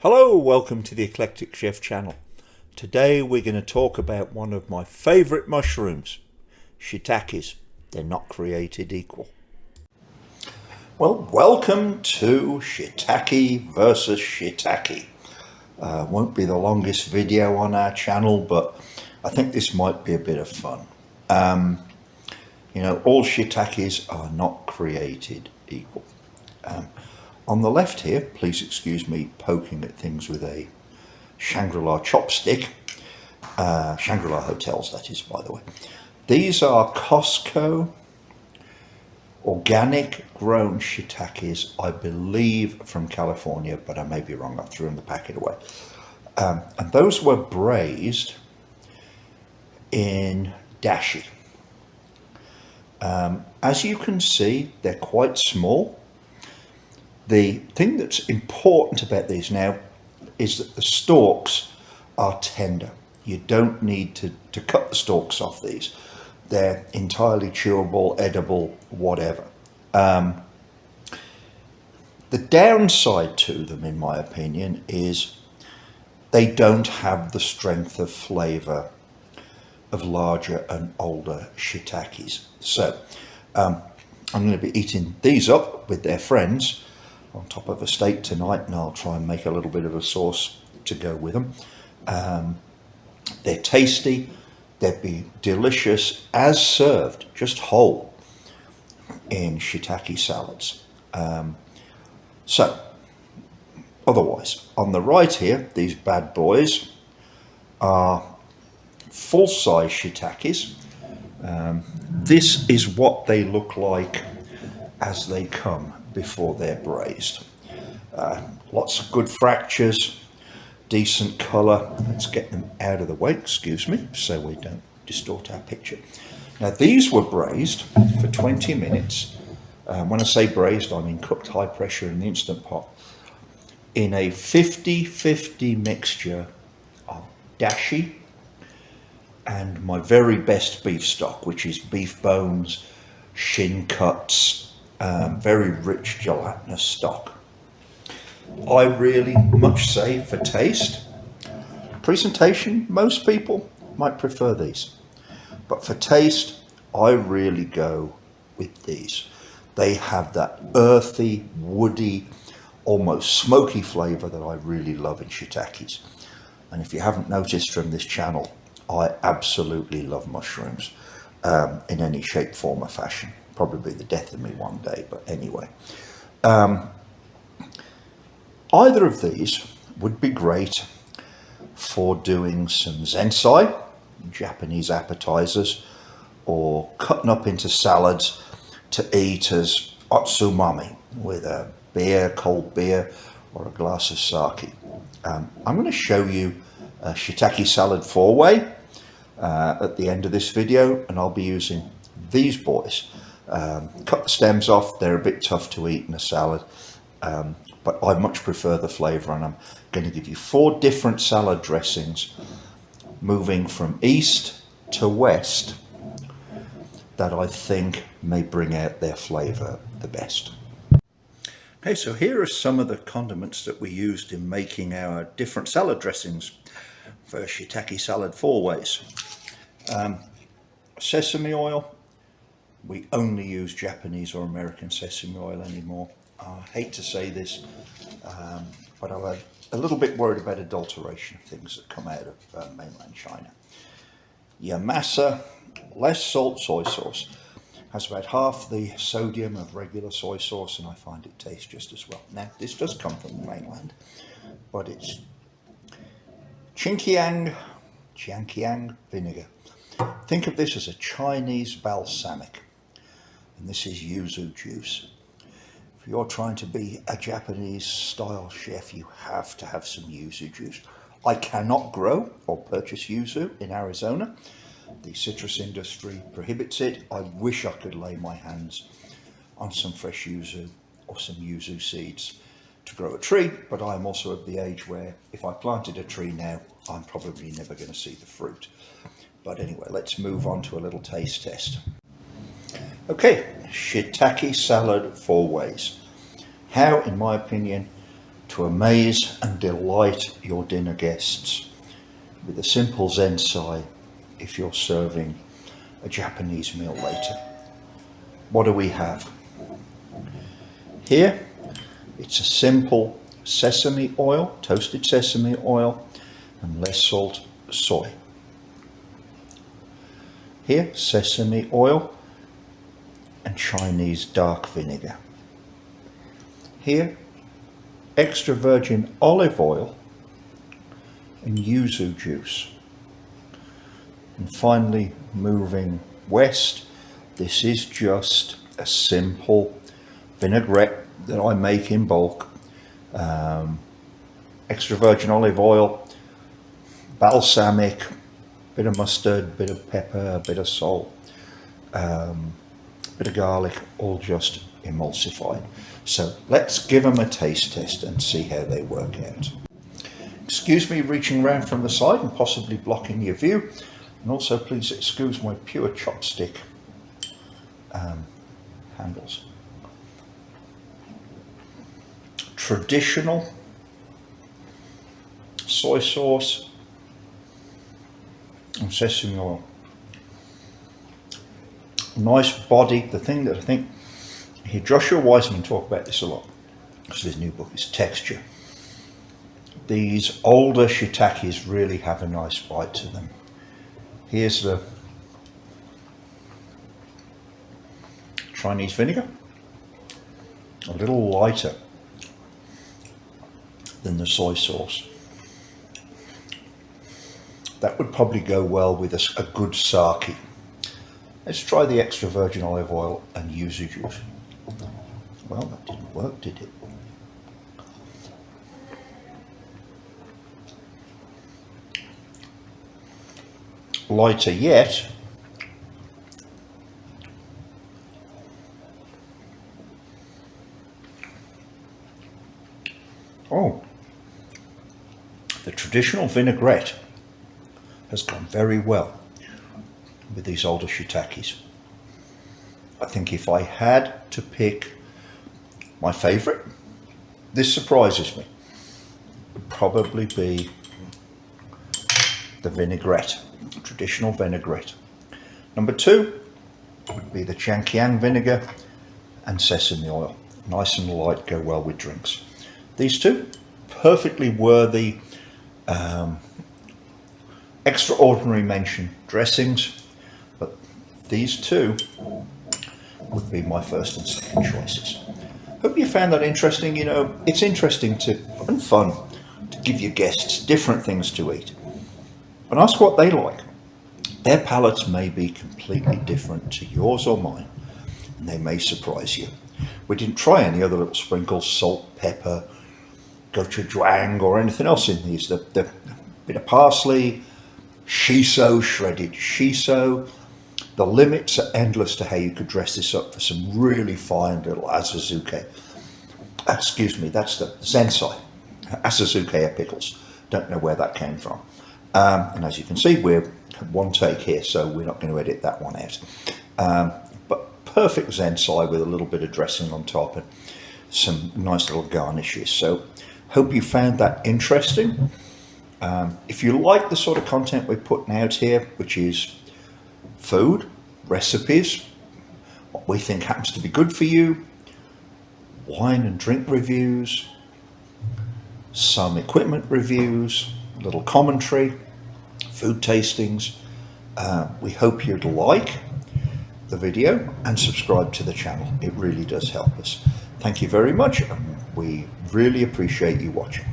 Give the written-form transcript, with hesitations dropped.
Hello, welcome to the Eclectic Chef channel. Today we're going to talk about one of my favourite mushrooms, shiitakes. They're not created equal. Well, welcome to Shiitake versus Shiitake. Won't be the longest video on our channel, but I think this might be a bit of fun. All shiitakes are not created equal. On the left here, please excuse me poking at things with a Shangri-La chopstick. Shangri-La hotels, that is, by the way. These are Costco organic grown shiitakes, I believe from California, but I may be wrong. I threw the packet away. And those were braised in dashi. As you can see, they're quite small. The thing that's important about these now is that the stalks are tender. You don't need to cut the stalks off these. They're entirely chewable, edible, whatever. The downside to them, in my opinion, is they don't have the strength of flavour of larger and older shiitakes. So I'm going to be eating these up with their friends on top of a steak tonight, and I'll try and make a little bit of a sauce to go with them. They're tasty, they'd be delicious as served, just whole, in shiitake salads. So, otherwise, on the right here, these bad boys are full-size shiitakes. This is what they look like as they come before they're braised. Lots of good fractures, decent colour. Let's get them out of the way, excuse me, so we don't distort our picture. Now these were braised for 20 minutes. When I say braised, I mean cooked high pressure in the Instant Pot, in a 50-50 mixture of dashi and my very best beef stock, which is beef bones, shin cuts, very rich gelatinous stock. I really much say for taste, presentation, most people might prefer these, but for taste, I really go with these. They have that earthy, woody, almost smoky flavour that I really love in shiitakes. And if you haven't noticed from this channel, I absolutely love mushrooms in any shape, form or fashion. Probably the death of me one day, but anyway. Either of these would be great for doing some zensai, Japanese appetizers, or cutting up into salads to eat as otsumami with a beer, cold beer, or a glass of sake. I'm going to show you a shiitake salad four-way at the end of this video, and I'll be using these boys. Cut the stems off, they're a bit tough to eat in a salad, but I much prefer the flavour, and I'm going to give you 4 different salad dressings moving from east to west that I think may bring out their flavour the best. Okay, so here are some of the condiments that we used in making our different salad dressings for shiitake salad four-ways. Sesame oil. We only use Japanese or American sesame oil anymore. I hate to say this, but I'm a little bit worried about adulteration of things that come out of mainland China. Yamasa, less salt soy sauce. Has about half the sodium of regular soy sauce, and I find it tastes just as well. Now, this does come from the mainland, but it's Jiangqiang vinegar. Think of this as a Chinese balsamic. And this is yuzu juice. If you're trying to be a Japanese style chef, you have to have some yuzu juice. I cannot grow or purchase yuzu in Arizona. The citrus industry prohibits it. I wish I could lay my hands on some fresh yuzu or some yuzu seeds to grow a tree, but I'm also at the age where if I planted a tree now, I'm probably never going to see the fruit. But anyway, let's move on to a little taste test. Okay, shiitake salad four ways. How, in my opinion, to amaze and delight your dinner guests with a simple zensai if you're serving a Japanese meal later. What do we have? Here, it's a simple sesame oil, toasted sesame oil, and less salt, soy. Here, sesame oil and Chinese dark vinegar. Here, extra virgin olive oil and yuzu juice. And finally, moving west, this is just a simple vinaigrette that I make in bulk. Extra virgin olive oil, balsamic, bit of mustard, bit of pepper, bit of salt, bit of garlic, all just emulsified. So let's give them a taste test and see how they work out. Excuse me reaching round from the side and possibly blocking your view, and also please excuse my pure chopstick handles. Traditional soy sauce and sesame oil. Nice body. The thing that I think, I hear Joshua Wiseman talk about this a lot, because his new book is texture. These older shiitakes really have a nice bite to them. Here's the Chinese vinegar, a little lighter than the soy sauce. That would probably go well with a good sake. Let's try the extra virgin olive oil and yuzu juice. Well, that didn't work, did it? Lighter yet. Oh, the traditional vinaigrette has gone very well with these older shiitakes. I think if I had to pick my favourite, this surprises me, would probably be the vinaigrette, traditional vinaigrette. Number two would be the Changqiang vinegar and sesame oil. Nice and light, go well with drinks. These two, perfectly worthy, extraordinary mention dressings, but these two would be my first and second choices. Hope you found that interesting. You know, it's interesting and fun to give your guests different things to eat and ask what they like. Their palates may be completely different to yours or mine, and they may surprise you. We didn't try any other little sprinkles, salt, pepper, gochujang, or anything else in these. The bit of parsley, shiso, shredded shiso. The limits are endless to how you could dress this up for some really fine little asazuke. Excuse me, that's the zensai. Asazuke pickles. Don't know where that came from. And as you can see, we're one take here, so we're not going to edit that one out. But perfect zensai with a little bit of dressing on top and some nice little garnishes. So hope you found that interesting. If you like the sort of content we're putting out here, which is food, recipes, what we think happens to be good for you, wine and drink reviews, some equipment reviews, a little commentary, food tastings, we hope you'd like the video and subscribe to the channel. It really does help us. Thank you very much. We really appreciate you watching.